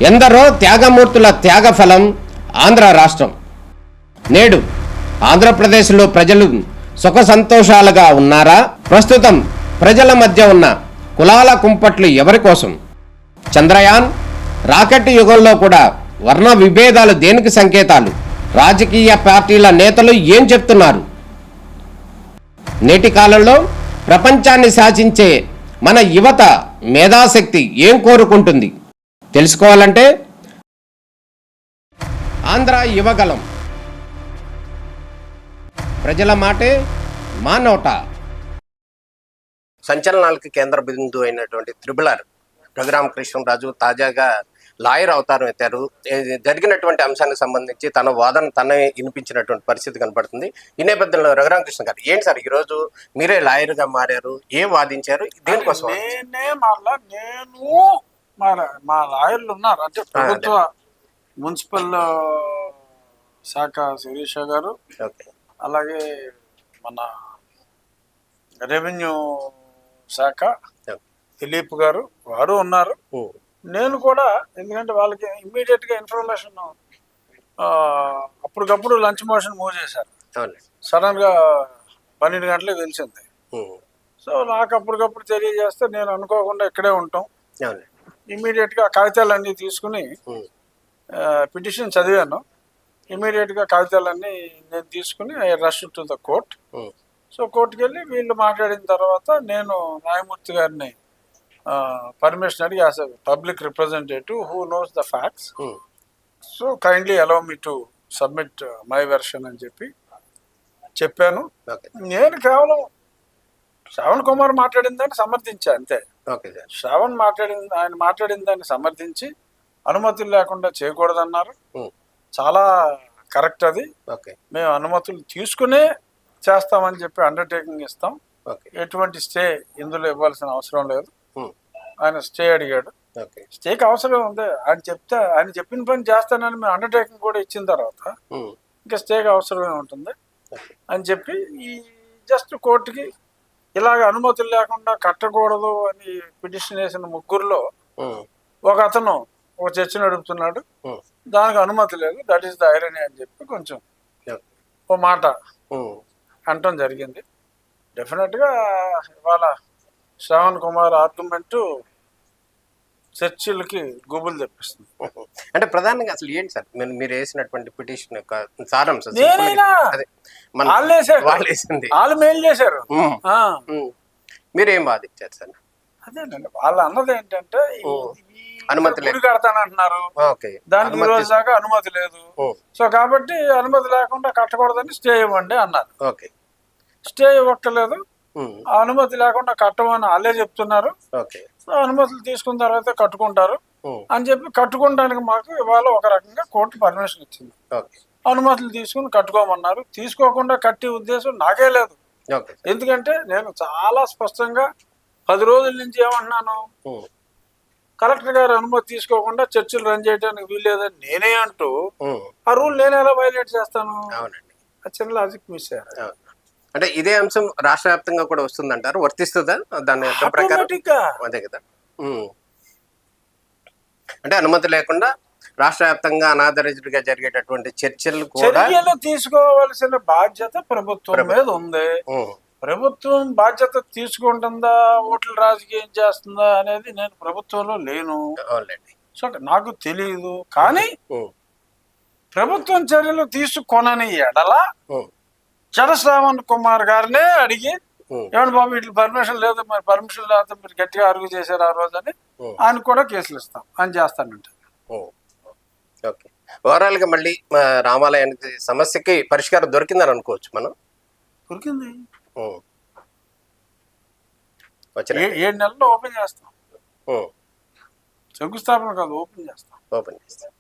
ఎందరో త్యాగమూర్తుల త్యాగఫలం ఆంధ్ర రాష్ట్రం. నేడు ఆంధ్రప్రదేశ్లో ప్రజలు సుఖ సంతోషాలుగా ఉన్నారా? ప్రస్తుతం ప్రజల మధ్య ఉన్న కులాల కుంపట్లు ఎవరి కోసం? చంద్రయాన్ రాకెట్ యుగంలో కూడా వర్ణ విభేదాలు దేనికి సంకేతాలు? రాజకీయ పార్టీల నేతలు ఏం చెప్తున్నారు? నేటి కాలంలో ప్రపంచాన్ని శాసించే మన యువత మేధాశక్తి ఏం కోరుకుంటుంది? తెలుసుకోవాలంటే ఆంధ్ర యువగలం. ప్రజల మాటే మా నోట. సంచలనాలకు కేంద్ర బిందువు అయినటువంటి త్రిబుల్-ఆర్ రఘురామకృష్ణరాజు తాజాగా లాయర్ అవతారం ఎత్తారు. జరిగినటువంటి అంశానికి సంబంధించి తన వాదన తనే వినిపించినటువంటి పరిస్థితి కనపడుతుంది. ఈ నేపథ్యంలో రఘురామకృష్ణ గారు, ఏంటి సార్ ఈరోజు మీరే లాయర్గా మారారు, ఏం వాదించారు, దేనికోసం? మా లాయర్లు ఉన్నారు, అంటే ప్రభుత్వ మున్సిపల్ శాఖ శిరీష గారు, అలాగే మన రెవెన్యూ శాఖ దిలీప్ గారు, వారు ఉన్నారు. నేను కూడా, ఎందుకంటే వాళ్ళకి ఇమ్మీడియట్ గా ఇన్ఫర్మేషన్ అప్పటికప్పుడు లంచ్ మోషన్ మూవ్ చేశారు. సడన్ గా 12 గంటలకు తెలిసింది. సో నాకు అప్పటికప్పుడు తెలియజేస్తే నేను అనుకోకుండా ఇక్కడే ఉంటాం. ఇమ్మీడియట్ గా కాగితాలన్నీ తీసుకుని పిటిషన్ చదివాను. ఇమ్మీడియట్ గా కాగితాలన్నీ నేను తీసుకుని I rush to the court. So కోర్టుకి వెళ్ళి వీళ్ళు మాట్లాడిన తర్వాత నేను న్యాయమూర్తి గారిని పర్మిషన్ అడిగి, as a public representative who knows the facts, so kindly allow me to submit my version అని చెప్పాను. నేను కేవలం శ్రావణ్ కుమార్ మాట్లాడిన దాన్ని సమర్థించా, అంతే. ఆయన మాట్లాడిన దాన్ని సమర్థించి అనుమతులు లేకుండా చేయకూడదన్నారు. చాలా కరెక్ట్ అది. మేము అనుమతులు తీసుకునే చేస్తామని చెప్పి అండర్టేకింగ్ ఇస్తాం. ఎటువంటి స్టే ఇందులో ఇవ్వాల్సిన అవసరం లేదు. ఆయన స్టే అడిగాడు. స్టేకి అవసరం ఉంది, ఆయన చెప్పిన పని చేస్తానని మేము అండర్టేకింగ్ కూడా ఇచ్చిన తర్వాత ఇంకా స్టేకి అవసరమే ఉంటుంది అని చెప్పి ఈ జస్ట్ కోర్టుకి ఇలాగ అనుమతులు లేకుండా కట్టకూడదు అని పిటిషన్ వేసిన ముగ్గురులో ఒక అతను ఒక చర్చ నడుపుతున్నాడు. దానికి అనుమతి లేదు, దట్ ఈస్ ద ఐరనీ అని చెప్పి కొంచెం ఓ మాట అనటం జరిగింది. డెఫినెట్గా ఇవాళ శ్రావణ్ కుమార్ ఆర్గ్యుమెంటు చర్చిలకి గూగుల్ తెప్పిస్తుంది. అంటే ప్రధానంగా అసలు ఏంటి సార్ మీరు వేసినటువంటి పిటిషన్ యొక్క సారాంశం? వాళ్ళు మెయిల్ చేశారు, మీరేం వాదించారు సార్? అదేనండి, వాళ్ళు అన్నది ఏంటంటే అనుమతి కడతానంటున్నారు, దానికి ఈ రోజు దాకా అనుమతి లేదు. సో కాబట్టి అనుమతి లేకుండా కట్టకూడదని స్టే ఇవ్వండి అన్నారు. స్టే ఇవ్వక్కర్లేదు, అనుమతి లేకుండా కట్టమని వాళ్ళే చెప్తున్నారు. అనుమతులు తీసుకున్న తర్వాత కట్టుకుంటారు అని చెప్పి కట్టుకోవడానికి మాకు ఇవాళ ఒక రకంగా కోర్టు పర్మిషన్ ఇచ్చింది. అనుమతులు తీసుకుని కట్టుకోమన్నారు. తీసుకోకుండా కట్టే ఉద్దేశం నాకే లేదు. ఎందుకంటే నేను చాలా స్పష్టంగా 10 రోజుల నుంచి ఏమంటున్నాను, కలెక్టర్ గారు అనుమతి తీసుకోకుండా చర్చలు రన్ చేయడానికి వీల్లేదని నేనే అంటూ ఆ రూల్ నేను ఎలా వైలేట్ చేస్తాను? చిన్న లాజిక్ మిస్ అయ్యారు. అంటే ఇదే అంశం రాష్ట్ర వ్యాప్తంగా కూడా వస్తుందంటారు, వర్తిస్తుందా దాని ప్రకారం? అదే కదా, అంటే అనుమతి లేకుండా రాష్ట్ర వ్యాప్తంగా అనాథరైజ్డ్ గా జరిగేటటువంటి చర్చలు కూడా తీసుకోవాల్సిన బాధ్యత ప్రభుత్వం మీద ఉంది. ప్రభుత్వం బాధ్యత తీసుకుంటుందా, ఓట్ల రాజకీయం చేస్తుందా అనేది నేను ప్రభుత్వంలో లేను, సో నాకు తెలియదు. కానీ ప్రభుత్వం చర్యలు తీసుకొనని ఎడల శ్రావణ్ కుమార్ గారినే అడిగి, ఏమన్నా బాబు వీటి పర్మిషన్ లేదు, మరి పర్మిషన్ లేకపోతే మీరు గట్టిగా అరుగు చేశారు ఆ రోజు అని ఆయన కూడా కేసులు ఇస్తాం అని చేస్తానంటే. ఓవరాల్ గా మళ్ళీ రామాలయానికి సమస్యకి పరిష్కారం దొరికిందని అనుకోవచ్చు మనం? దొరికింది, 7 నెలల్లో ఓపెన్ చేస్తాం. శంకుస్థాపన కాదు, ఓపెన్ చేస్తాం.